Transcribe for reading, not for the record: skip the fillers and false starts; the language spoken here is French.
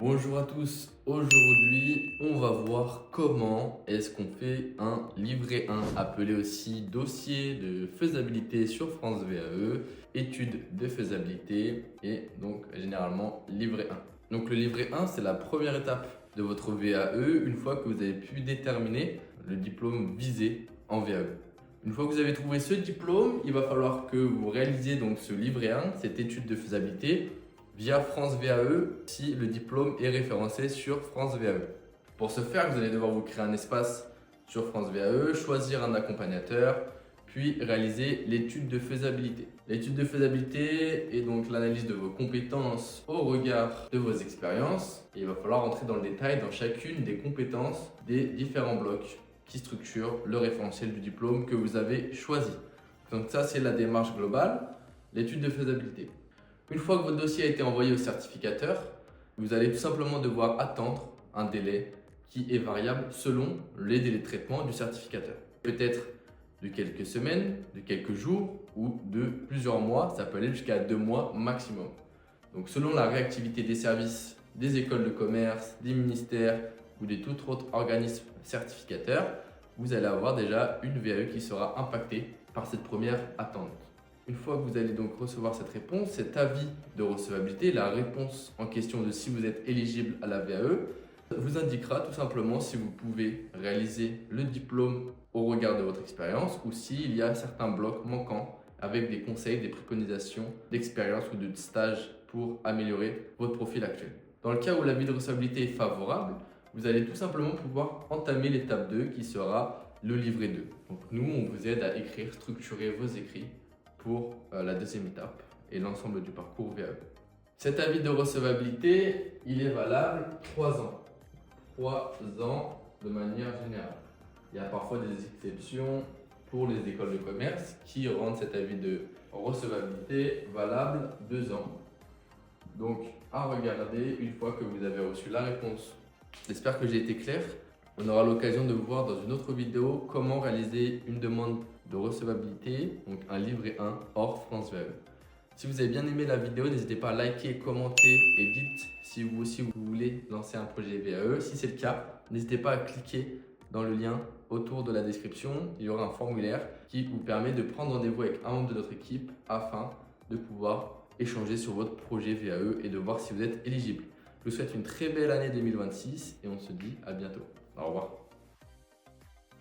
Bonjour à tous, aujourd'hui on va voir comment est-ce qu'on fait un livret 1, appelé aussi dossier de faisabilité sur France VAE, étude de faisabilité et donc généralement livret 1. Donc le livret 1 c'est la première étape de votre VAE une fois que vous avez pu déterminer le diplôme visé en VAE. Une fois que vous avez trouvé ce diplôme, il va falloir que vous réalisiez donc ce livret 1, cette étude de faisabilité, via France VAE si le diplôme est référencé sur France VAE. Pour ce faire, vous allez devoir vous créer un espace sur France VAE, choisir un accompagnateur, puis réaliser l'étude de faisabilité. L'étude de faisabilité est donc l'analyse de vos compétences au regard de vos expériences. Et il va falloir entrer dans le détail dans chacune des compétences des différents blocs qui structurent le référentiel du diplôme que vous avez choisi. Donc ça, c'est la démarche globale, l'étude de faisabilité. Une fois que votre dossier a été envoyé au certificateur, vous allez tout simplement devoir attendre un délai qui est variable selon les délais de traitement du certificateur. Peut-être de quelques semaines, de quelques jours ou de plusieurs mois, ça peut aller jusqu'à 2 mois maximum. Donc selon la réactivité des services, des écoles de commerce, des ministères ou de tout autre organisme certificateur, vous allez avoir déjà une VAE qui sera impactée par cette première attente. Une fois que vous allez donc recevoir cette réponse, cet avis de recevabilité, la réponse en question de si vous êtes éligible à la VAE, vous indiquera tout simplement si vous pouvez réaliser le diplôme au regard de votre expérience ou s'il y a certains blocs manquants avec des conseils, des préconisations d'expérience ou de stage pour améliorer votre profil actuel. Dans le cas où l'avis de recevabilité est favorable, vous allez tout simplement pouvoir entamer l'étape 2 qui sera le livret 2. Donc nous, on vous aide à écrire, structurer vos écrits pour la deuxième étape et l'ensemble du parcours VAE. Cet avis de recevabilité, il est valable 3 ans. 3 ans de manière générale. Il y a parfois des exceptions pour les écoles de commerce qui rendent cet avis de recevabilité valable 2 ans. Donc à regarder une fois que vous avez reçu la réponse. J'espère que j'ai été clair. On aura l'occasion de voir dans une autre vidéo comment réaliser une demande de recevabilité, donc un livret 1 hors France VAE. Si vous avez bien aimé la vidéo, n'hésitez pas à liker, commenter et dites si vous aussi vous voulez lancer un projet VAE. Si c'est le cas, n'hésitez pas à cliquer dans le lien autour de la description. Il y aura un formulaire qui vous permet de prendre rendez-vous avec un membre de notre équipe afin de pouvoir échanger sur votre projet VAE et de voir si vous êtes éligible. Je vous souhaite une très belle année 2026 et on se dit à bientôt. Au revoir.